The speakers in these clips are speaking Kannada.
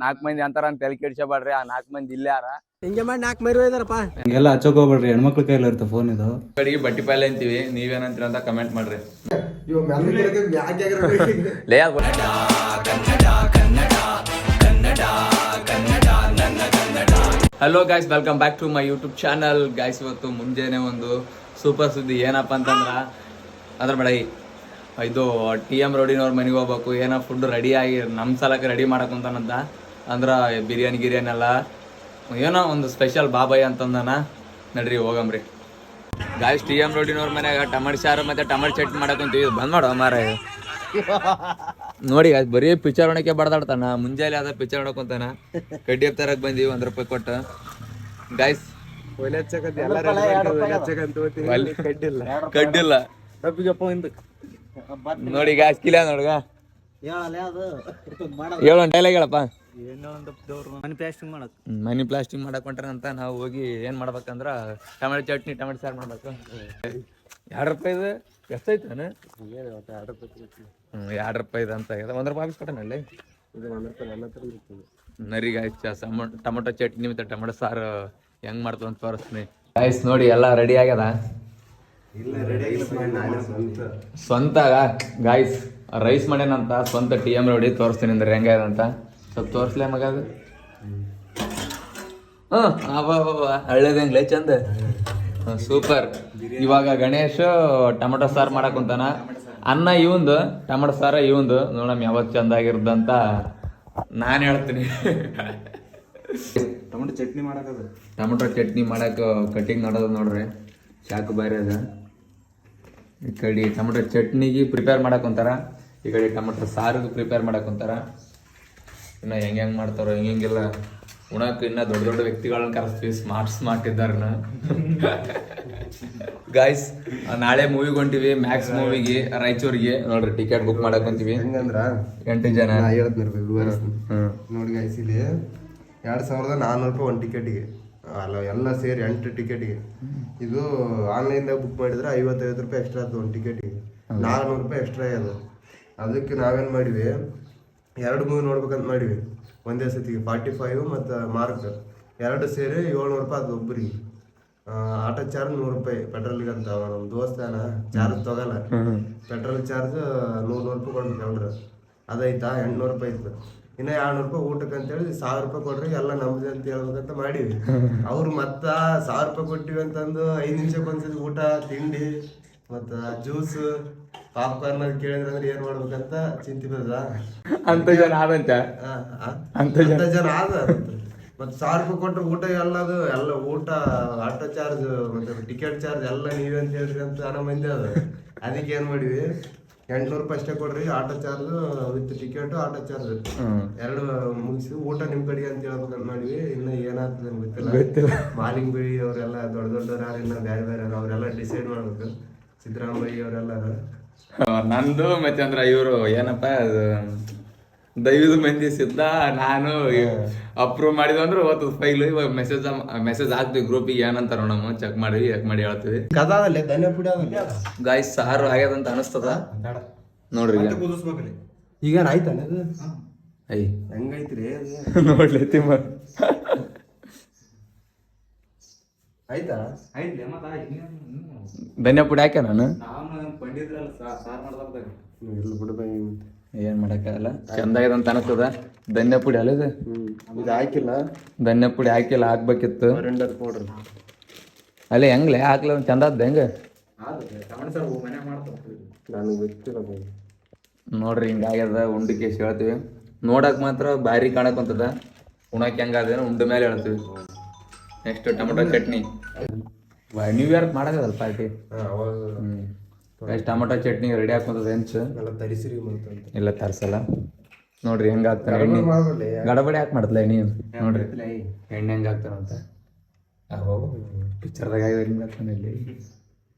4 ಮಂದಿ ಅಂತಾರ ಅಂತ ತಲೆ ಕೆಡ್ಸಬೇಡ್ರಿ. ಆ 4 ಮಂದಿ ಇಲ್ಲೇ ಯಾರ ಹಿಂಗೆ ಮಾಡಿ 4 ಮೈರು ಇದಾರಪ್ಪ. ಎಲ್ಲ ಹಚ್ಚೋಕ್ ಹೋಗ್ಬೇಡ್ರಿ, ಹೆಣ್ಮಕ್ಳ ಕೈಯಲ್ಲಿ ಇರುತ್ತೆ ಫೋನ್ ಇದು. ಕಡೆಗೆ ಬಟ್ಟಿ ಪಾಲೆ ಅಂತೀವಿ, ನೀವೇನಂತೀರ ಅಂತ ಕಮೆಂಟ್ ಮಾಡ್ರಿ. Hello guys, welcome back to my YouTube channel. Guys, ಇವತ್ತು ಮುಂಜಾನೆ ಒಂದು ಸೂಪರ್ ಸುದ್ದಿ. ಏನಪ್ಪ ಅಂತಂದ್ರೆ ಅದ್ರ ಬೇಡ, ಇದು TM ರೋಡಿನವ್ರ ಮನೆಗೆ ಹೋಗ್ಬೇಕು. ಏನೋ ಫುಡ್ ರೆಡಿಯಾಗಿ ನಮ್ಮ ಸಲಕ್ಕೆ ರೆಡಿ ಮಾಡಕ್ಕಂತಾನಂತ. ಅಂದ್ರೆ ಬಿರಿಯಾನಿ ಎಲ್ಲ ಏನೋ ಒಂದು ಸ್ಪೆಷಲ್ ಬಾಬಾಯ್ ಅಂತಂದನ. ನಡ್ರಿ ಹೋಗಮ್ರಿ ಗಾಯ್ಸ್. TM ರೋಡಿನವ್ರ ಮನ್ಯಾಗ ಟಮಾಟೆ ಸಾರು ಮತ್ತು ಟಮಾಟೆ ಚಟ್ನಿ ಮಾಡಕ್ಕಂತೀವಿ. ಬಂದ್ ಮಾಡೋ ಮಾರ ನೋಡಿ. ಅದು ಬರೀ ಪಿಕ್ಚರ್ ಹೊಣಕ್ಕೆ ಬಡ್ದಾಡ್ತಾನ. ಮುಂಜಾನೆ ಆದ ಪಿಕ್ಚರ್ ಹೊಡಕೊಂತಾನ. ಕಡ್ಡಿ ತರಕ್ ಬಂದೀವಿ, 1 ರೂಪಾಯಿ ಕೊಟ್ಟು. ಗಾಯ್ಸ್ ಕಡ್ಡಿಲ್ಲ ನೋಡಿ ಗಾಯ್ಸ್. ಕಿಲ ನೋಡ್ಗ ಹೇಳೋ ಡೈಲಾಗ್ ಹೇಳಪ್ಪ. ಮನಿ ಪ್ಲಾಸ್ಟಿಂಗ್ ಮಾಡಕ್ ಹೊಂಟ್ರಂತ. ನಾವು ಹೋಗಿ ಏನ್ ಮಾಡ್ಬೇಕಂದ್ರ ಟಮಾಟೆ ಚಟ್ನಿ ಟಮಾಟೆ ಸಾರು ಮಾಡ್ಬೇಕು. 2 ರೂಪಾಯಿ ಇದು ಎಷ್ಟೈತಾನ? 2 ರೂಪಾಯಿ ಅಂತ 1 ರೂಪಾಯಿ ಕೊಟ್ಟನಲ್ಲಿ ನರಿ ಗಾಯ್ಸ್. ಟೊಮೊಟೊ ಚಟ್ನಿ ಮತ್ತೆ ಟೊಮೊಟೊ ಸಾರು ಹೆಂಗ್ ಮಾಡ್ತಾವ ಅಂತ ತೋರಿಸ್ತೀನಿ ಗಾಯ್ಸ್. ನೋಡಿ ಎಲ್ಲ ರೆಡಿ ಆಗ್ಯದ. ಸ್ವಂತ ಗಾಯ್ಸ್ ರೈಸ್ ಮಾಡ್ಯಾನಂತ ಸ್ವಂತ TM ರೋಡಿ. ತೋರಿಸ್ತೀನಿ ಅಂದ್ರೆ ಹೆಂಗಾಗ್ಯದ ಅಂತ. ಸ್ವಲ್ಪ ತೋರಿಸ್ಲೇ ಮಗ ಅದು. ಹಳ್ಳೇದಂಗ್ಲೇ ಚಂದ, ಸೂಪರ್. ಇವಾಗ ಗಣೇಶ್ ಟೊಮೊಟೊ ಸಾರು ಮಾಡಕ್ ಕುಂತಾನ. ಅನ್ನ ಇವಂದು, ಟೊಮೊಟೊ ಸಾರ ಇವಂದು. ನೋಡಮ್ ಯಾವತ್ತು ಚಂದ ಆಗಿರ್ದಂತ ನಾನು ಹೇಳ್ತೀನಿ. ಟೊಮೊಟೊ ಚಟ್ನಿ ಮಾಡಕ್ಕೆ ಕಟಿಂಗ್ ಮಾಡೋದು ನೋಡ್ರಿ. ಚಾಕು ಬೇರೆ ಅದ. ಈ ಕಡೆ ಟೊಮೊಟೊ ಚಟ್ನಿಗೆ ಪ್ರಿಪೇರ್ ಮಾಡಕ್ ಕುಂತಾರ. ಈ ಕಡೆ ಟೊಮೊಟೊ ಸಾರಿಗೆ ಪ್ರಿಪೇರ್ ಮಾಡಕ್ ಕುಂತಾರ. ಇನ್ನು ಹೆಂಗೆ ಮಾಡ್ತಾರೋ ಹಿಂಗೆಲ್ಲ ಉಣಕ್ಕೆ ಇನ್ನ ದೊಡ್ಡ ದೊಡ್ಡ ವ್ಯಕ್ತಿಗಳನ್ನ ಕರೆಸ್ತೀವಿ. ಸ್ಮಾರ್ಟ್ ಇದ್ದಾರೆ ಗಾಯ್ಸ್. ನಾಳೆ ಮೂವಿಗೆ ಹೊಂಟಿವಿ, ಮ್ಯಾಕ್ಸ್ ಮೂವಿಗೆ ರಾಯಚೂರಿಗೆ. ನೋಡ್ರಿ ಟಿಕೆಟ್ ಬುಕ್ ಮಾಡಕ್ ಹೊಂಟಿವಿ. 8 ಜನ ನೋಡಿ ಗಾಯ್ಸ್, ಇಲ್ಲಿ 2400 ರೂಪಾಯಿ 1 ಟಿಕೆಟಿಗೆ. ಅಲ್ಲ, ಎಲ್ಲ ಸೇರಿ 8 ಟಿಕೆಟಿಗೆ. ಇದು ಆನ್ಲೈನ್ದಾಗ ಬುಕ್ ಮಾಡಿದ್ರೆ 55 ರೂಪಾಯಿ ಎಕ್ಸ್ಟ್ರಾ ಆಯ್ತು 1 ಟಿಕೆಟಿಗೆ. 400 ರೂಪಾಯಿ ಎಕ್ಸ್ಟ್ರಾ ಅದು. ಅದಕ್ಕೆ ನಾವೇನು ಮಾಡಿವಿ, 2 ಮೂವಿ ನೋಡ್ಬೇಕಂತ ಮಾಡಿವಿ ಒಂದೇ ಸತಿಗೆ. 45 ಮತ್ತು ಮಾರ್ಕ್ 2 ಸೇರಿ 700 ರೂಪಾಯಿ ಅದು ಒಬ್ಬರಿಗೆ. ಆಟೋ ಚಾರ್ಜ್ 100 ರೂಪಾಯಿ ಪೆಟ್ರೋಲ್ಗೆ ಅಂತ. ನಮ್ಮ ದೋಸ್ತಾನ ಚಾರ್ಜ್ ತಗೋಲ್ಲ, ಪೆಟ್ರೋಲ್ ಚಾರ್ಜ್ 100 ರೂಪಾಯಿ ಕೊಡ್ಬೇಕು ಎಲ್ರು. ಅದೈತಾ 800 ರೂಪಾಯಿ ಇತ್ತು. ಇನ್ನು 200 ರೂಪಾಯಿ ಊಟಕ್ಕೆ ಅಂತೇಳಿ 1000 ರೂಪಾಯಿ ಕೊಡ್ರಿ ಎಲ್ಲ ನಮ್ದು ಅಂತ ಹೇಳ್ಬೇಕಂತ ಮಾಡೀವಿ. ಅವ್ರು ಮತ್ತ 1000 ರೂಪಾಯಿ ಕೊಟ್ಟಿವಿ ಅಂತಂದು 5 ನಿಮಿಷಕ್ಕೆ ಒಂದ್ಸತಿ ಊಟ ತಿಂಡಿ ಮತ್ತು ಜ್ಯೂಸ್ ಪಾಪ್ಕಾರ್ನ್ ಕೇಳಿದ್ರೆ ಏನ್ ಮಾಡ್ಬೇಕಂತ ಚಿಂತೆ ಬರ್ತದ. ಅಂತ ಜನ ಆದಂತ ಅಂತ ಜನ ಆದ. ಮತ್ತೆ 1000 ರೂಪಾಯಿ ಕೊಟ್ಟರೆ ಊಟ ಎಲ್ಲ ಊಟ, ಆಟೋ ಚಾರ್ಜ್ ಮತ್ತೆ ಟಿಕೆಟ್ ಚಾರ್ಜ್ ಎಲ್ಲ ನೀವೇ ಅಂತ ಹೇಳ್ರಿ ಅಂತ ಹಣ ಮಂದಿ ಅದ. ಅದಕ್ಕೆ ಏನ್ ಮಾಡಿವಿ, 800 ರೂಪಾಯಿ ಅಷ್ಟೇ ಕೊಡ್ರಿ auto charge with ticket auto charge 2 ಮುಗಿಸಿ ಊಟ ನಿಮ್ ಕಡೆ ಅಂತ ಹೇಳ್ಬೇಕಂತ ಮಾಡಿವಿ. ಇನ್ನು ಏನಾಗ್ತದೆ ಗೊತ್ತಿಲ್ಲ. ಮಾಲಿಂಗ್ ಬಿಳಿ ಅವರೆಲ್ಲ ದೊಡ್ಡವ್ರು ಯಾರಿಲ್ಲ, ಬೇರೆ ಅವರೆಲ್ಲ ಡಿಸೈಡ್ ಮಾಡ್ಬೇಕು. ಸಿದ್ದರಾಮಯ್ಯ ಅವರೆಲ್ಲ ನಂದು ಮತ್ತೆ ಅಂದ್ರ ಇವರು ಏನಪ್ಪ ದೈವದ ಮಂದಿ ಸಿದ್ಧ. ನಾನು ಅಪ್ರೂವ್ ಮಾಡಿದ್ವಿ ಅಂದ್ರೆ ಓದ್ತದ ಫೈಲ್. ಇವಾಗ ಮೆಸೇಜ್ ಹಾಕ್ತಿವಿ ಗ್ರೂಪಿಗೆ. ಏನಂತಾರ ನಮ್ಮ ಚೆಕ್ ಮಾಡಿ ಹೇಳ್ತೀವಿ. ಗಾಯ್ಸ್ ಸಾರು ಆಗ್ಯದಂತ ಅನಿಸ್ತದ ನೋಡ್ರಿ. ಈಗ ಆಯ್ತಾನ ಐ ಹೆಂಗೈತ್ರಿ ನೋಡ್ಲಿ ತಿಮ್ಮ ಆಯ್ತಾ? ಧನ್ಯ ಪುಡಿ ಹಾಕ್ಯ ನಾನು ಏನ್ ಮಾಡಕ್ಕಾಗಲ್ಲ. ಚಂದ ಆಗ್ಯದಂತ ಅನಿಸ್ತದ. ಧನ್ಯ ಪುಡಿ ಅಲ್ಲ ಇದು ಹಾಕಿಲ್ಲ. ಧನ್ಯ ಪುಡಿ ಹಾಕಿಲ್ಲ, ಹಾಕ್ಬೇಕಿತ್ತು. ಅಲ್ಲೇ ಹೆಂಗ್ಲೆ ಹಾಕ್ಲ ಚಂದ ಅದ ಹೆಂಗ ನನಗೆ ಗೊತ್ತಿಲ್ಲ ನೋಡ್ರಿ. ಹಿಂಗಾಗ್ಯದ. ಉಂಡಿಕೆ ಹೇಳ್ತೀವಿ. ನೋಡಕ್ ಮಾತ್ರ ಭಾರಿ ಕಾಣಕಂತದ. ಉಣಕ್ ಹೆಂಗಾದೇನೋ ಉಂಡ ಮೇಲೆ ಹೇಳ್ತೀವಿ. Next tomato chutney. New year ಮಾಡದಲ್ಲ ಪಾರ್ಟಿ. ಟೊಮೊಟೊ ಚಟ್ನಿ ರೆಡಿ ಹಾಕೊಂತದ. ಹೆಂಚು ಇಲ್ಲ ತರ್ಸಲ್ಲ. ನೋಡ್ರಿ ಹೆಂಗ ಹಾಕ್ತಾನೆ ಎಣ್ಣೆ. ಗಡಬಡಿ ಹಾಕಿ ಮಾಡ್ತಲ್ಲ ಎಣ್ಣೆ. ನೋಡ್ರಿ ಎಣ್ಣೆ ಹೆಂಗ ಹಾಕ್ತಾನಂತ. ಪಿಕ್ಚರ್ದಾಗ ಹೆಂಗ ಹಾಕ್ತಾನೆ. ಇಲ್ಲಿ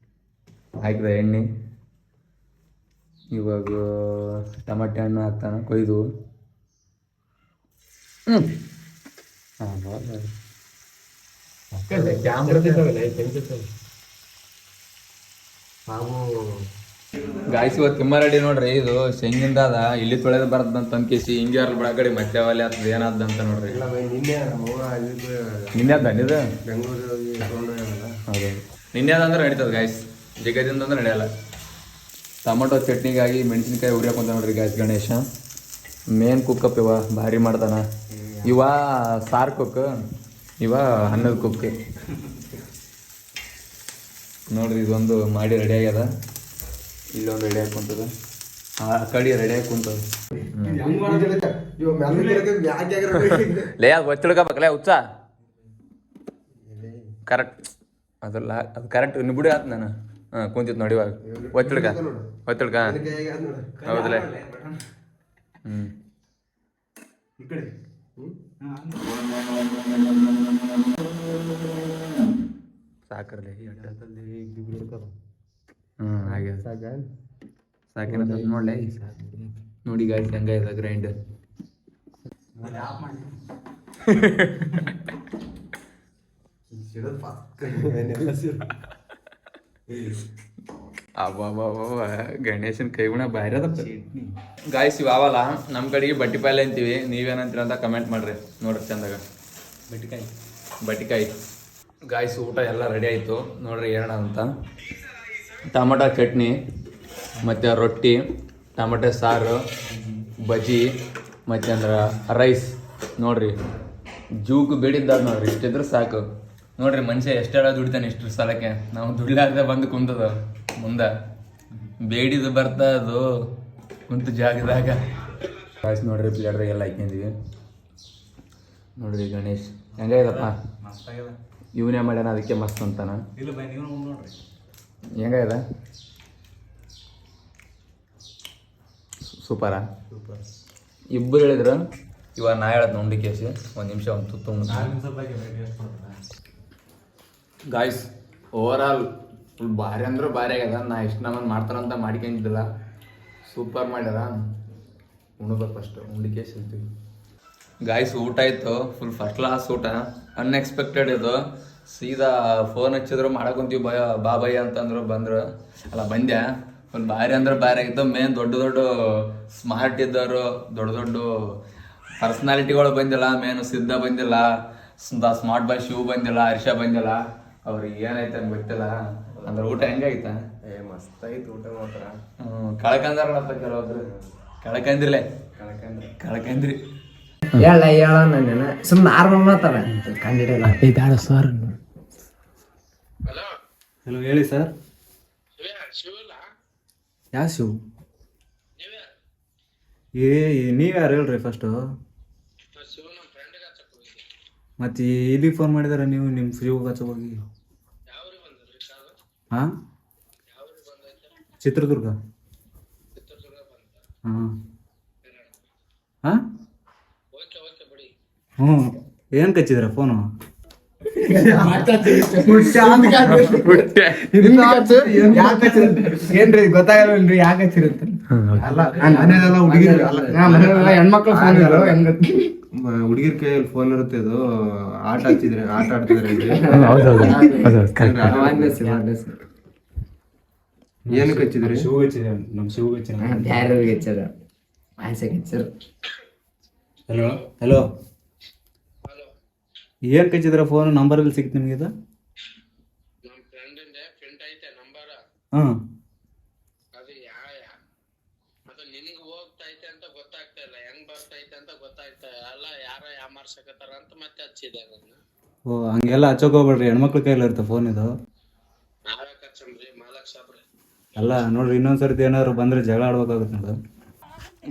ಹಾಕಿದ ಎಣ್ಣೆ. ಇವಾಗ ಟೊಮಟೆ ಹಣ್ಣು ಹಾಕ್ತಾನ ಕೊಯ್ದು. ಹಾಗೂ ಗಾಯ್ಸ್ ಇವತ್ತು ತಿಮ್ಮ ರೆಡಿ ನೋಡ್ರಿ ಇದು ಶೇಂಗಿಂದ ಅದ ಇಲ್ಲಿ ತೊಳೆದು ಬರ್ತದಂತ ಅನ್ಕೇಸಿ ಹಿಂಗೆ ಅರ್ಲಿ ಬೆಳಗಡೆ ಮತ್ತೆ ಅವಲ್ಲಿ ಆಗ್ತದೆ ಏನಾದಂತ ನೋಡ್ರಿ ಇಲ್ಲ ಬೈ, ನಿನ್ನೆ ನಮ್ಮವ್ವ ಇದಕ್ಕೆ ನಿನ್ನೆ ಅದ ಇದು ಬೆಂಗಳೂರಿಗೆ ಹೋಗಿ ತಗೊಂಡು ಹೋಗ್ಯಾಳಲ್ಲ. ಹೌದು ನಿನ್ನೆ ಅದಂದ್ರೆ ನಡೀತದೆ ಗಾಯ್ಸ್ ಜಗದಿಂದ ಅಂದ್ರೆ ನಡೆಯಲ್ಲ. ಟೊಮೊಟೊ ಚಟ್ನಿಗಾಗಿ ಮೆಣಸಿನ್ಕಾಯಿ ಉರಿಯಾಕೊಂತ ನೋಡ್ರಿ ಗಾಯ್ಸ್ ಗಣೇಶ ಮೇನ್ ಕುಕ್ಕಪ್ ಇವ ಭಾರಿ ಮಾಡ್ತಾನ. ಇವ ಸಾರು ಕುಕ್, ಇವ ಅನ್ನದ ಕುಕ್ ನೋಡ್ರಿ. ಇದೊಂದು ಮಾಡಿ ರೆಡಿ ಆಗ್ಯದ, ಇಲ್ಲೊಂದು ರೆಡಿ ಹಾಕುಂತದ, ಆ ಕಡೆ ರೆಡಿ ಹಾಕುಂತದ. ಇವ ಮೆಲ್ಲಗೆ ಮ್ಯಾಗ್ ಆಗಿರ್ಬೇಕು. ಲೇ ಅದು ಒತ್ತಿಡ್ಕೋಬೇಕಲ್ಲ ಹುಚ್ಚ ಕರೆಕ್ಟ್ ಅದಲ್ಲ, ಅದು ಕರೆಕ್ಟ್ ಬಿಡಿ ಆಯ್ತು ನಾನು. ಹಾಂ ಕುಂತಿತ್ತು ನೋಡಿ ಇವಾಗ ಒತ್ತಿಡ್ಕ ಅದಕ್ಕೆ ಹೇಗೆ ಆದ್ ನೋಡು. ಹೌದಲ್ಲ. ಹ್ಞೂ ಈ ಕಡೆ ಸಾಕರ್ಲಿ ಹಾಗೆ ಸಾಕಿನ ನೋಡ್ಲೆ ನೋಡಿ ಗಾಡಿ ಹೆಂಗ ಇದೆ ಗ್ರೈಂಡರ್. ಗಣೇಶನ್ ಕೈ ಗುಣ ಬಾರಿ ಅದ ಗಾಯ್ಸ್. ಇವ್ ಅವಲ್ಲ ನಮ್ಮ ಕಡೆಗೆ ಬಟ್ಟಿ ಪಾಲೆ ಅಂತೀವಿ, ನೀವೇನಂತೀರ ಅಂತ ಕಮೆಂಟ್ ಮಾಡ್ರಿ ನೋಡ್ರಿ ಚಂದಾಗ. ಬಟ್ಟಿಕಾಯಿ ಗಾಯ್ಸ್ ಊಟ ಎಲ್ಲ ರೆಡಿ ಆಯಿತು ನೋಡ್ರಿ ಏನ ಅಂತ. ಟೊಮೊಟೊ ಚಟ್ನಿ ಮತ್ತು ರೊಟ್ಟಿ, ಟೊಮೊಟೊ ಸಾರು, ಬಜ್ಜಿ ಮತ್ತು ಅಂದ್ರೆ ರೈಸ್ ನೋಡ್ರಿ. ಜೂಕು ಬೇಡಿದ್ದಾದ ನೋಡ್ರಿ, ಇಷ್ಟಿದ್ರೆ ಸಾಕು ನೋಡ್ರಿ. ಮನುಷ್ಯ ಎಷ್ಟೆಲ್ಲ ದುಡಿತಾನೆ ಇಷ್ಟು ಸ್ಥಳಕ್ಕೆ, ನಾವು ದುಡ್ಲಾರ್ದೆ ಬಂದು ಕುಂತದ ಮುಂದೆ ಬೇಡಿದು ಬರ್ತಾ ಅದು ಕುಂತು ಜಾಗದಾಗ. ಗಾಯ್ಸ್ ನೋಡ್ರಿ ಪ್ಲೇಟ್ದಾಗೆಲ್ಲ ಹಾಕ್ಯಂದಿವಿ ನೋಡ್ರಿ. ಗಣೇಶ್ ಹೆಂಗಾಗಿದಪ್ಪ? ಇವನೇ ಮಾಡ್ಯಾನ ಅದಕ್ಕೆ ಮಸ್ತ್ ಅಂತಾನ. ಹೆಂಗಾಗಿದೆ? ಸೂಪರಾ? ಇಬ್ಬರು ಹೇಳಿದ್ರು. ಇವಾಗ ನಾ ಹೇಳದ್ ನೋಡಿ ಕೇಸಿ ಒಂದು ನಿಮಿಷ ಒಂದು ತುತ್ತು ಗಾಯ್ಸ್. ಓವರ್ ಆಲ್ ಫುಲ್ ಭಾರಿ ಅಂದ್ರೆ ಭಾರಿ ಆಗ್ಯದ. ನಾ ಎಷ್ಟು ನಮ್ಮನ್ನು ಮಾಡ್ತಾರಂತ ಮಾಡ್ಕೊಂಡಿದ್ದಿಲ್ಲ, ಸೂಪರ್ ಮಾಡ್ಯಾರ. ಉಣ್ಬೇಕು ಫಸ್ಟ್, ಉಂಡಿಕೇಶ್ ಇರ್ತೀವಿ ಗಾಯ್ಸ್. ಊಟ ಆಯಿತು ಫುಲ್ ಫಸ್ಟ್ ಕ್ಲಾಸ್ ಊಟ, ಅನ್ಎಕ್ಸ್ಪೆಕ್ಟೆಡ್ ಇದು. ಸೀದಾ ಫೋನ್ ಹಚ್ಚಿದ್ರು ಮಾಡಕೊಂತೀವಿ ಬಾ ಭಯ ಅಂತಂದ್ರು, ಬಂದರು ಅಲ್ಲ ಬಂದ್ಯಾ. ಫುಲ್ ಭಾರಿ ಅಂದ್ರೆ ಭಾರಿ ಆಗಿತ್ತು. ಮೇನ್ ದೊಡ್ಡ ದೊಡ್ಡ ಸ್ಮಾರ್ಟ್ ಇದ್ದವರು, ದೊಡ್ಡ ದೊಡ್ಡ ಪರ್ಸ್ನಾಲಿಟಿಗಳು ಬಂದಿಲ್ಲ. ಮೇನು ಸಿದ್ಧ ಬಂದಿಲ್ಲ, ಸ್ಮಾರ್ಟ್ ಬಾಯ್ ಶಿವ್ ಬಂದಿಲ್ಲ, ಹರ್ಷ ಬಂದಿಲ್ಲ. ಅವ್ರಿಗೆ ಏನಾಯ್ತು ಅಂತ ಗೊತ್ತಿಲ್ಲ. ಅಂದ್ರೆ ಊಟ ಹೆಂಗಾಯ್ತ? ಮಸ್ತ್ ಆಯ್ತು ಊಟ ಮಾತ್ರ. ಕಳ್ಕಂದ್ರಲ್ಲಪ್ಪ ಕೆಲವೊಬ್ರು. ಕಳ್ಕಂದ್ರಿಲೆ ಕಳ್ಕಂದ್ರಿ ಹೇಳ ನನ್ನ ಸುಮ್ಮನೆ ನಾರ್ಮಲ್ ಮಾತಾಡ ಕಂಡಿಡಿಯಲ್ಲ. ಬೇಡ ಸರ್. ಹಲೋ ಹೇಳಿ ಸರ್. ಯಾವ ಶಿವ್? ನೀವ್ಯಾರು ಹೇಳ್ರಿ ಫಸ್ಟು. ಮತ್ತೆ ಇಲ್ಲಿಗೆ ಫೋನ್ ಮಾಡಿದಾರೆ ನೀವು ನಿಮ್ಮ ಶಿವ್ ಹಚ್ಚ ಹೋಗಿ. ಹಾಂ ಚಿತ್ರದುರ್ಗ. ಹಾಂ ಹಾಂ ಹ್ಞೂ ಏನು ಕಚ್ಚಿದ್ರ ಫೋನು? ಏನ್ರಿ ಗೊತ್ತಾಗಲ್ರಿ ಯಾಕೆ ಹಚ್ಚಿರಂತ. ಮನೆಯಲ್ಲ ಹುಡುಗಿರ್ ಹೆಣ್ಮಕ್ಳು ಫೋನ್ ಇರೋ ಹೆಂಗ ಹುಡುಗಿರ್ ಕೈಯಲ್ಲಿ ಫೋನ್ ಇರುತ್ತೆ. ಅದು ಆಟ ಹಚ್ಚಿದ್ರೆ ಆಟ ಆಡ್ತಿದ್ರೆ ಏನಕ್ಕೆ ಹಚ್ಚಿದ್ರಿ? ಶಿವ್ ಹಚ್ಚಿದೆ, ನಮ್ಮ ಶಿವ್ ಹಚ್ಚಿದ. ಯಾರಿಗೆ ಹಚ್ಚಾರ? ಆಸೆಗೆ ಹಚ್ಚಾರ. ಹಲೋ ಹಲೋ ಏನು ಕಚ್ಚಿದ್ರ ಫೋನ್? ನಂಬರ್ ಎಲ್ಲಿ ಸಿಕ್ತು ನಿಮ್ಗೆ ಇದು? ಹಾಂ ಓ ಹಂಗೆಲ್ಲ ಹಚ್ಚೋಕ್ ಹೋಗ್ಬೇಡ್ರಿ, ಹೆಣ್ಮಕ್ಳ ಕೈಯಲ್ಲಿ ಇರುತ್ತೆ ಫೋನ್ ಇದು. ಅಲ್ಲ ನೋಡ್ರಿ, ಇನ್ನೊಂದ್ಸರ್ತಿ ಏನಾದ್ರು ಬಂದ್ರೆ ಜಗಳ ಆಡ್ಬೇಕಾಗುತ್ತೆ ನೋಡು.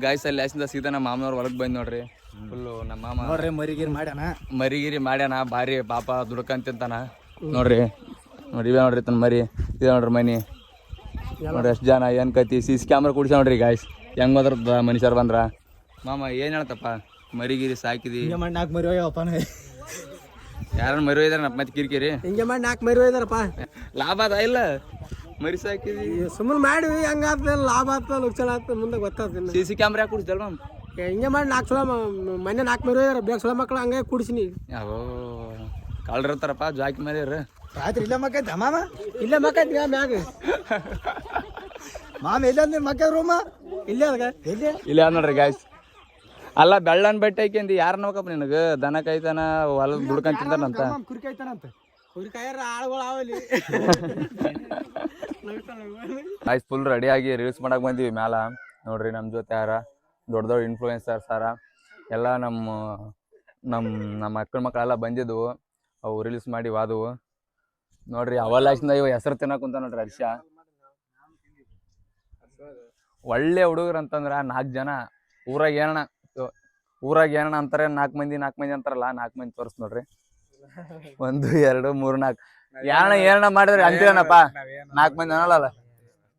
ಗಾಯ್ಸ್ ಅಲ್ಲಿ ಆಸಿಂದ ಸೀದಾ ನಮ್ಮ ಮಾಮನವ್ರು ಹೊರಗೆ ಬಂದು ನೋಡ್ರಿ. ಫುಲ್ಲು ನಮ್ಮ ಮಾಮ ನೋಡ್ರಿ ಮರಿಗಿರಿ ಮಾಡ್ಯಾನ. ಭಾರಿ ಪಾಪ ದುಡ್ಕಂತಿಂತಾನ ನೋಡ್ರಿ. ನೋಡಿ ಇವೇ ನೋಡ್ರಿ ತನ್ನ ಮರಿ ಇದೆ ನೋಡ್ರಿ ಮನಿ ನೋಡ್ರಿ. ಎಷ್ಟು ಜನ ಏನು ಕತಿ CC ಕ್ಯಾಮ್ರಾ ಕುಡಿಸ ನೋಡ್ರಿ ಗಾಯ್ಸ್. ಹೆಂಗ್ ಬದ್ರದ ಮನುಷ್ಯರು ಬಂದ್ರ. ಮಾಮ ಏನು ಹೇಳ್ತಪ್ಪ, ಮರಿಗಿರಿ ಸಾಕಿದಿ? ನಾಲ್ಕು ಮರಿ ಹೋಗ್ಯಪ್ಪ. ಯಾರನ್ನ ಮರಿ ಒಯ್ದಾರ ಮತ್ತೆ ಕಿರಿಕಿರಿ ಹಿಂಗೆ ಮಾಡಿ 4 ಮರಿ ಹೋಯ್ದಾರಪ್ಪ. ಲಾಭ ಅದ ಇಲ್ಲ ಮರಿ ಸಾಕಿದಿ? ಸುಮ್ಮನೆ ಮಾಡಿವಿ, ಹಂಗಾಗ್ತದೆ ಲಾಭ ಆಗ್ತದೆ ಲುಕ್ಷಣ ಆಗ್ತದೆ ಮುಂದೆ ಗೊತ್ತಾಗ್ತದೆ. CC ಕ್ಯಾಮ್ರಾ ಕುಡಿಸ್ದಲ್ ಮಾಮ? ಹಿಂಗೆ ಮಾಡಿ 4 ಸಲ ಮೊನ್ನೆ 4 ಮರಿ ಹೋಯ್ದಾರ. ಬೇಗ ಸಲ ಮಕ್ಳು ಹಂಗೆ ಕುಡಿಸಿನಿ. ಯಾವ ಕಳ್ರಿರ್ತಾರಪ್ಪ ಜಾಕಿ ಮರಿಯರು. ರಾತ್ರಿ ಇಲ್ಲೇ ಮಕ್ಕೈತೆ ಮಾಮ, ಇಲ್ಲೇ ಮಕ್ಕೈತಿ ಮ್ಯಾಗ. ಇಲ್ಲ ನೋಡ್ರಿ ಗಾಯ್ಸ್. ಅಲ್ಲ ಬೆಳ್ಳನ್ ಬಟ್ಟೆ ಹಾಕ್ಯಂದು ಯಾರು ನೋಕಪ್ಪ ನಿನಗ? ದನ ಕಾಯ್ತಾನ ಹೊಲ ದುಡ್ಕೊಂಡ್ ತಿಂತಾನಂತ. ಗಾಯ್ಸ್ ಫುಲ್ ರೆಡಿ ಆಗಿ ರೀಲ್ಸ್ ಮಾಡಕ್ ಬಂದಿವಿ ಮ್ಯಾಲ. ನೋಡ್ರಿ ನಮ್ ಜೊತೆ ಯಾರ ದೊಡ್ಡ ದೊಡ್ಡ ಇನ್ಫ್ಲೂಯೆನ್ಸರ್ಸ್ ಯಾರ ಎಲ್ಲ ನಮ್ಮ ಮಕ್ಕಳೆಲ್ಲ ಬಂದಿದ್ವು. ಅವು ರೀಲ್ಸ್ ಮಾಡಿ ವಾದವು ನೋಡ್ರಿ. ಅವಲಾಕ್ಷಿಂದ ಇವ ಹೆಸರು ತಿನ್ನಕ್ ಕುಂತ ನೋಡ್ರಿ ಹರ್ಷ. ಒಳ್ಳೆ ಹುಡುಗರು ಅಂತಂದ್ರ 4 ಜನ ಊರಾಗ ಏನಣ್ಣ ಅಂತಾರೆ. 4 ಮಂದಿ ಅಂತಾರಲ್ಲ, 4 ಮಂದಿ ತೋರ್ಸ್ ನೋಡ್ರಿ. 1 2 3 4 ಏನಣ್ಣ ಮಾಡಿದ್ರಿ ಅಂತೀರನಪ್ಪ? 4 ಮಂದಿ ಅನ್ನಲ್ಲ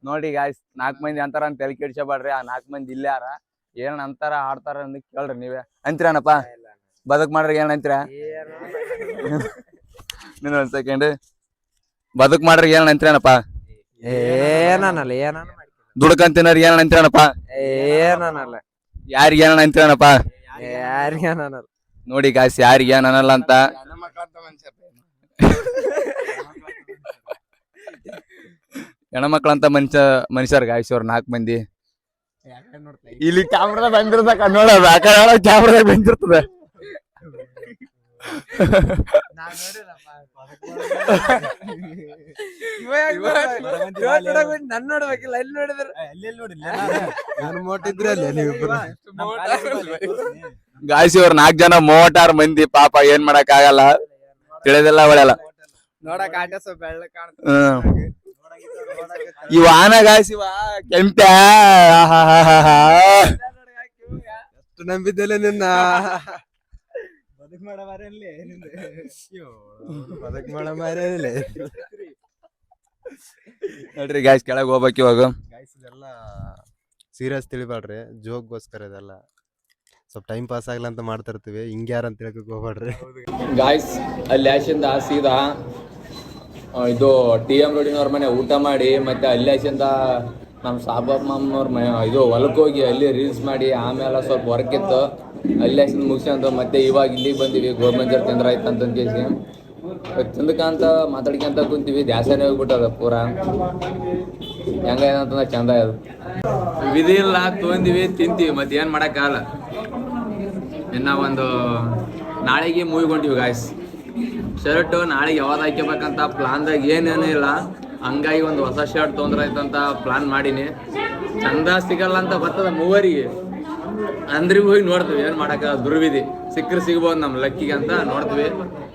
ನೋಡಿ ಗಾಯ್ಸ್. 4 ಮಂದಿ ಅಂತಾರ ಅಂತ ತಲೆ ಕೆಡ್ಸಬೇಡ್ರಿ. ಆ 4 ಮಂದಿ ಇಲ್ಲೇ ಯಾರ ಏನಣ್ಣ ಅಂತಾರ ಆಡ್ತಾರ ಅಂತ ಕೇಳ್ರಿ. ನೀವೇ ಅಂತೀರನಪ್ಪ? ಬದುಕ್ ಮಾಡ್ರಿ ಏನ್ ಅಂತೀರ? ನೀನ್ 1 ಸೆಕೆಂಡ್ ಬದುಕ್ ಮಾಡ್ರಿ ಏನ್ ಅಂತೀರನಪ್ಪ? ಏನಲ್ಲ ದುಡ್ಕಂತಿನಾರ ಏನ್ ಅಂತೀರನಪ್ಪ? ಏನಲ್ಲ ಯಾರಿಗ ಏನಣ್ಣ ಅಂತೀರನಪ್ಪ? ಯಾರಿಗೇನಲ್ಲ ನೋಡಿ ಗಾಯ್ಸ್, ಯಾರಿಗ ಏನ್ ಅನ್ನಲ್ಲ ಅಂತ. ಹೆಣ್ಮಕ್ಳಂತ ಮನುಷ್ಯರ್ ಗಾಯ್ಸ್ ಅವ್ರ 4 ಮಂದಿ. ಇಲ್ಲಿ ಕ್ಯಾಮ್ರಾದಾಗ ಬಂದಿರ್ತಕ್ಕ ನೋಡೋದು, ಆ ಕಡೆ ಕ್ಯಾಮ್ರಾದಾಗ ಬಂದಿರ್ತದ. ನನ್ ನೋಡ್ಬೇಕಿಲ್ಲ, ಅಲ್ಲಿ ನೋಡಿದ್ರ ಗಾಯ್ಸ್ ಇವ್ರ 4 ಜನ ಮೋಟಾರ್ ಮಂದಿ. ಪಾಪ ಏನ್ ಮಾಡಕ್ ಆಗಲ್ಲ, ತಿಳಿದಿಲ್ಲ ಒಳ್ಳೆಲ್ಲ ನೋಡಕ್ ಆಟ ಸ್ವಲ್ಪ ಬೆಳ್ಳ ಕಾಣ್ತ. ಇವ ಆನ ಗಾಯ್ಸ್, ಇವ ಕೆಂಪ ಎಷ್ಟು ನಂಬಿದ್ದಲ್ಲ ನಿನ್ನ. ನೋಡ್ರಿ ಗಾಯ್ಸ್, ಕೆಳಗ್ ಹೋಗ್ಬೇಕು ಇವಾಗ. ಗೈಸ್ ಇದೆಲ್ಲ ಸೀರಿಯಸ್ ತಿಳಿಬೇಡ್ರಿ, ಜೋಕ್ಗೋಸ್ಕರ ಇದೆಲ್ಲ. ಸ್ವಲ್ಪ ಟೈಮ್ ಪಾಸ್ ಆಗ್ಲ ಅಂತ ಮಾಡ್ತಿರ್ತೀವಿ. ಹಿಂಗೆ ಯಾರು ಅಂತ ಹೇಳಕ್ ಹೋಗ್ಬೇಡ್ರಿ ಗಾಯ್ಸ್. ಅಲ್ಲಿ ಆಶಿಂದ ಸೀದಾ ಇದು TM ರೋಡಿನವ್ರ ಮನೆ ಊಟ ಮಾಡಿ, ಮತ್ತೆ ಅಲ್ಲಿ ಆಶಿಂದ ನಮ್ಮ ಸಾಬಮ್ಮವ್ರ ಇದು ಹೊಲಕ್ಕೆ ಹೋಗಿ ಅಲ್ಲಿ ರೀಲ್ಸ್ ಮಾಡಿ, ಆಮೇಲೆ ಸ್ವಲ್ಪ ವರ್ಕ್ ಇತ್ತು ಅಲ್ಲಿ ಆಶಿಂದ ಮುಗಿಸ್ಕೊಂತ ಮತ್ತೆ ಇವಾಗ ಇಲ್ಲಿಗೆ ಬಂದಿವಿ. ಗೋರ್ಮೆಂಟ್ ತಿಂದ್ರ ಆಯ್ತು ಅಂತ ಕೇಸಿ ಚಂದಕ್ಕಂತ ಮಾತಾಡ್ಕೊಂತ ಕುಂತೀವಿ. ದ್ಯಾಸನೇ ಹೋಗ್ಬಿಟ್ಟದ ಪೂರಾ. ಹೆಂಗ ಏನಂತಂದ್ರೆ ಚಂದ ಅದು ವಿಧಿ ಇಲ್ಲ, ತೊಗೊಂಡಿವಿ ತಿಂತೀವಿ, ಮತ್ತೆ ಏನ್ ಮಾಡಕ್ಕಾಗಲ್ಲ. ಇನ್ನ ಒಂದು ನಾಳೆಗೆ ಮೂವಿ ಗೊಂಡಿವಿ ಗಾಯ್ಸ್. ಶರ್ಟ್ ನಾಳೆಗೆ ಯಾವ್ದು ಹಾಕ್ಯಬೇಕಂತ ಪ್ಲಾನ್ದಾಗ ಏನೇನು ಇಲ್ಲ. ಹಂಗಾಗಿ ಒಂದು ಹೊಸ ಶರ್ಟ್ ತೊಂದ್ರಾಯ್ತಂತ ಪ್ಲಾನ್ ಮಾಡೀನಿ. ಚಂದ ಸಿಗಲ್ಲ ಅಂತ ಬರ್ತದ ಮೂವರಿಗೆ, ಅಂದ್ರೆ ಹೋಗಿ ನೋಡ್ತೀವಿ. ಏನ್ ಮಾಡಕ ದುರ್ವಿಧಿ. ಸಿಕ್ಕರೆ ಸಿಗ್ಬೋದು ನಮ್ಮ ಲಕ್ಕಿಗೆ ಅಂತ ನೋಡ್ತೀವಿ.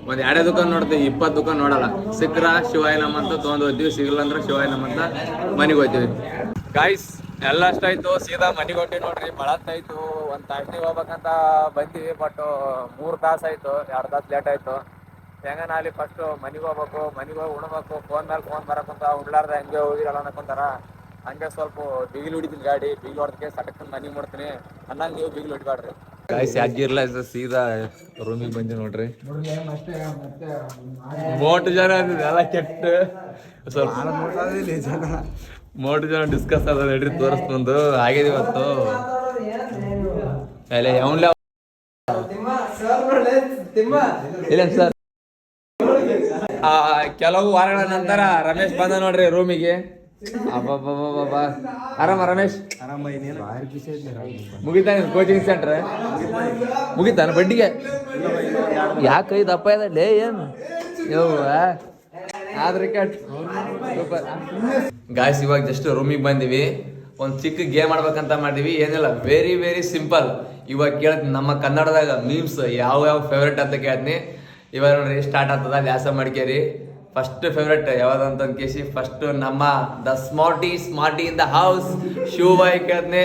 ಒಂದ್ 2 ದುಕಾನ್ ನೋಡ್ತೀವಿ, 20 ದುಕಾನ್ ನೋಡಲ್ಲ. ಸಿಕ್ಕ್ರ ಶಿವಾಯ ನಮ್ ಅಂತ ತೊಗೊಂಡ್ ಹೋಗ್ತೀವಿ, ಸಿಗಲ್ಲ ಅಂದ್ರೆ ಶಿವಾಯ ನಮ್ ಅಂತ ಮನೆಗೆ ಹೋಗ್ತೀವಿ. ಗಾಯ್ಸ್ ಎಲ್ಲ ಅಷ್ಟಾಯ್ತು, ಸೀದಾ ಮನೆಗೆ ಹೊಂಟಿವಿ ನೋಡ್ರಿ. ಬಳತ್ತಾಯ್ತು, 1 ತಾಸಿಗೆ ಹೋಗ್ಬೇಕಂತ ಬಂದಿವಿ. ಬಟ್ 3 ತಾಸು ಆಯ್ತು, 2 ತಾಸು ಲೇಟ್ ಆಯ್ತು. ಹೆಂಗನ ಅಲ್ಲಿ ಫಸ್ಟ್ ಮನೆಗೆ ಹೋಗ್ಬೇಕು, ಮನೆಗೆ ಹೋಗಿ ಉಣ್ಬೇಕು. ಫೋನ್ ಮೇಲೆ ಫೋನ್ ಬರಕಂತ ಉಡ್ಲಾರ್ದ ಹಂಗೆ ಹೋಗಿರಲ್ಲ ಅನ್ಕೊಂತಾರ. ಹಂಗೆ ಸ್ವಲ್ಪ ಬಿಗಿಲ್ ಹೊಡಿತೀನಿ ಗಾಡಿ. ಬಿಗಿಲ್ ಹೊಡ್ದಕ್ಕೆ ಸಟಕ್ಕಂತ ಮನೆಗೆ ಮಾಡ್ತೀನಿ. ಅನ್ನಂಗೆ ನೀವು ಬಿಗಿಲ್ ಹೊಡಿಬಾಡ್ರಿ ಗಾಯ್ಸ್. ಯಾಕಿರ್ಲ ಸೀದಾ ರೂಮಿಗೆ ಬಂದಿ ನೋಡ್ರಿ. ಮೋಟು ಜನ ಎಲ್ಲ ಕೆಟ್ಟ ಸ್ವಲ್ಪ ಮೋಟು ಜನ ಡಿಸ್ಕಸ್ ಅದ ಹೇಳ್ರಿ. ತೋರಿಸ್ತೊಂದು ಆಗಿದೆ ಇವತ್ತು. ಇಲ್ಲ ಸರ್, ಕೆಲವು ವಾರಗಳ ನಂತರ ರಮೇಶ್ ಬಂದ ನೋಡ್ರಿ ರೂಮಿಗೆ. ಆರಾಮ ರಮೇಶ್? ಮುಗಿತಾನ ಕೋಚಿಂಗ್ ಸೆಂಟ್ರ್? ಮುಗಿತಾನ ಬಡ್ಡಿಗೆ? ಯಾಕೈದು ಅಪ್ಪ ಇದೆ ಏನು ಆದ್ರೆ ಕಟ್ ಸೂಪರ್ ಗಾಯ್ಸ್. ಇವಾಗ ಜಸ್ಟ್ ರೂಮಿಗೆ ಬಂದಿವಿ. ಒಂದು ಚಿಕ್ಕ ಗೇಮ್ ಆಡ್ಬೇಕಂತ ಮಾಡಿವಿ. ಏನಿಲ್ಲ, ವೆರಿ ವೆರಿ ಸಿಂಪಲ್. ಇವಾಗ ಕೇಳ್ತೀನಿ ನಮ್ಮ ಕನ್ನಡದಾಗ ಮೀಮ್ಸ್ ಯಾವ ಫೇವ್ರೇಟ್ ಅಂತ ಕೇಳ್ತೀನಿ. ಇವಾಗ ನೋಡ್ರಿ ಸ್ಟಾರ್ಟ್ ಆಗ್ತದ. ಲ್ಯಾಸ ಮಾಡ್ಕೇರಿ. ಫಸ್ಟ್ ಫೇವ್ರೇಟ್ ಯಾವ್ದಂತ ಕೇಸಿ ಫಸ್ಟ್ ನಮ್ಮ the smarty in the house Shiva boy ಕೇಳ್ತೀನಿ.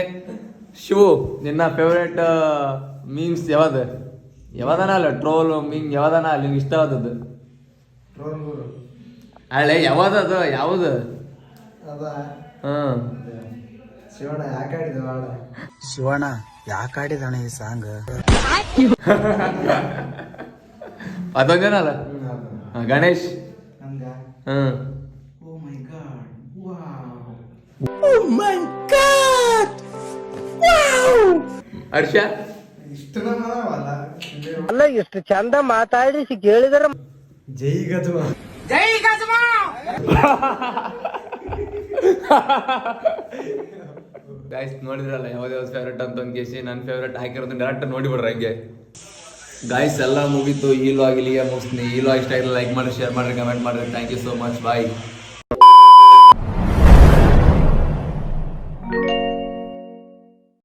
ಶಿವು, ನಿನ್ನ ಫೇವ್ರೇಟ್ ಮೀಮ್ಸ್ ಯಾವ್ದನ ಅಲ್ಲ ಟ್ರೋಲ್ ಮೀಮ್ ಯಾವ್ದನ ಅಲ್ಲಿ ನಿಂಗೆ ಇಷ್ಟವಾದದ್ದು? ಹಳೆ ಯಾವ್ದದು? ಯಾವುದು? ಶಿವಣ್ಣ ಯಾಕಾಡಿದಣ ಈ ಸಾಂಗ್? ಅದೊಂದೇನಲ್ಲ ಗಣೇಶ್. ಹರ್ಷ ಅಲ್ಲ, ಎಷ್ಟು ಚಂದ ಮಾತಾಡಿ ಕೇಳಿದ್ರ ಜೈ ಗಜಮ ಗೈಸ್ ನೋಡಿದ್ರಲ್ಲ ಯಾವ್ದು ಫೇವ್ರೇಟ್ ಅಂತ ಒಂದು ಕೇಸಿ ನನ್ನ ಫೇವ್ರೇಟ್ ಹಾಕಿರೋದು ಡೈರೆಕ್ಟ್ ನೋಡಿಬಿಡ್ರಿ ಹಂಗೆ. ಗಾಯ್ಸ್ ಎಲ್ಲ ಮುಗೀತು. ಈ ಲಾಗ್ ಇಲ್ಲಿಗೆ ಮುಗಿಸ್ತೀನಿ. ಈ ಲಾಗ್ ಇಷ್ಟ ಆಗಿಲ್ಲ ಲೈಕ್ ಮಾಡಿ, ಶೇರ್ ಮಾಡಿರಿ, ಕಮೆಂಟ್ ಮಾಡಿರಿ. Thank you so much. Bye.